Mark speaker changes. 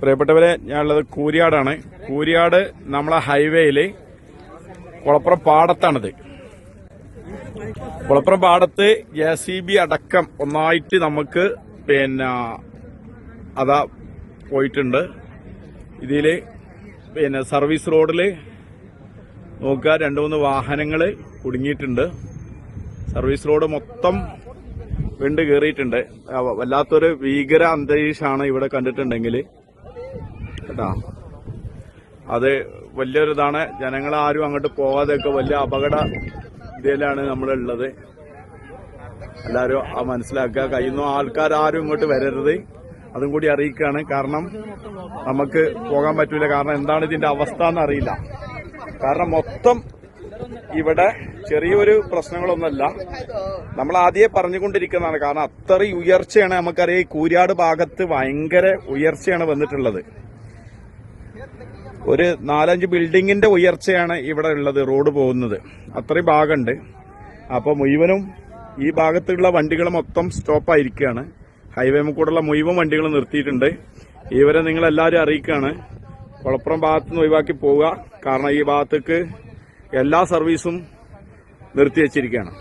Speaker 1: പ്രിയപ്പെട്ടവരെ, ഞാനുള്ളത് കൂരിയാടാണ്. കൂരിയാട് നമ്മളെ ഹൈവേയില് കുളപ്പുറം പാടത്താണിത്. കുളപ്പുറം പാടത്ത് JCB അടക്കം ഒന്നായിട്ട് നമുക്ക് അതാ പോയിട്ടുണ്ട്. ഇതില് സർവീസ് റോഡില് നോക്കുക, 2-3 വാഹനങ്ങള് കുടുങ്ങിയിട്ടുണ്ട്. സർവീസ് റോഡ് മൊത്തം വിണ്ട് കയറിയിട്ടുണ്ട്. വല്ലാത്തൊരു ഭീകര അന്തരീക്ഷമാണ് ഇവിടെ കണ്ടിട്ടുണ്ടെങ്കിൽ കേട്ടാ. അത് വലിയൊരിതാണ്. ജനങ്ങളാരും അങ്ങോട്ട് പോകാതെയൊക്കെ വലിയ അപകട ഇതിലാണ് നമ്മളുള്ളത്. എല്ലാവരും മനസ്സിലാക്കുക. കഴിയുന്ന ആൾക്കാരും ഇങ്ങോട്ട് വരരുത്, അതും കൂടി അറിയിക്കുകയാണ്. കാരണം നമുക്ക് പോകാൻ പറ്റൂല. കാരണം എന്താണ് ഇതിന്റെ അവസ്ഥ എന്നറിയില്ല. കാരണം മൊത്തം ഇവിടെ ചെറിയൊരു പ്രശ്നങ്ങളൊന്നുമല്ല, നമ്മൾ ആദ്യമേ പറഞ്ഞുകൊണ്ടിരിക്കുന്നതാണ്. കാരണം അത്രയും ഉയർച്ചയാണ്. നമുക്കറിയാം, ഈ കൂരിയാട് ഭാഗത്ത് ഭയങ്കര ഉയർച്ചയാണ് വന്നിട്ടുള്ളത്. ഒരു 4-5 ബിൽഡിങ്ങിന്റെ ഉയർച്ചയാണ് ഇവിടെ ഉള്ളത്. റോഡ് പോകുന്നത് അത്രയും ഭാഗമുണ്ട്. അപ്പൊ മുഴുവനും ഈ ഭാഗത്തുള്ള വണ്ടികൾ മൊത്തം സ്റ്റോപ്പായിരിക്കുകയാണ്. ഹൈവേ കൂടെയുള്ള മുഴുവൻ വണ്ടികൾ നിർത്തിയിട്ടുണ്ട്. ഇവരെ നിങ്ങൾ എല്ലാവരും അറിയിക്കുകയാണ്, കുളപ്പുറം ഭാഗത്തുനിന്ന് ഒഴിവാക്കി പോവുക. കാരണം ഈ ഭാഗത്തേക്ക് എല്ലാ സർവീസും നിർത്തിവെച്ചിരിക്കുകയാണ്.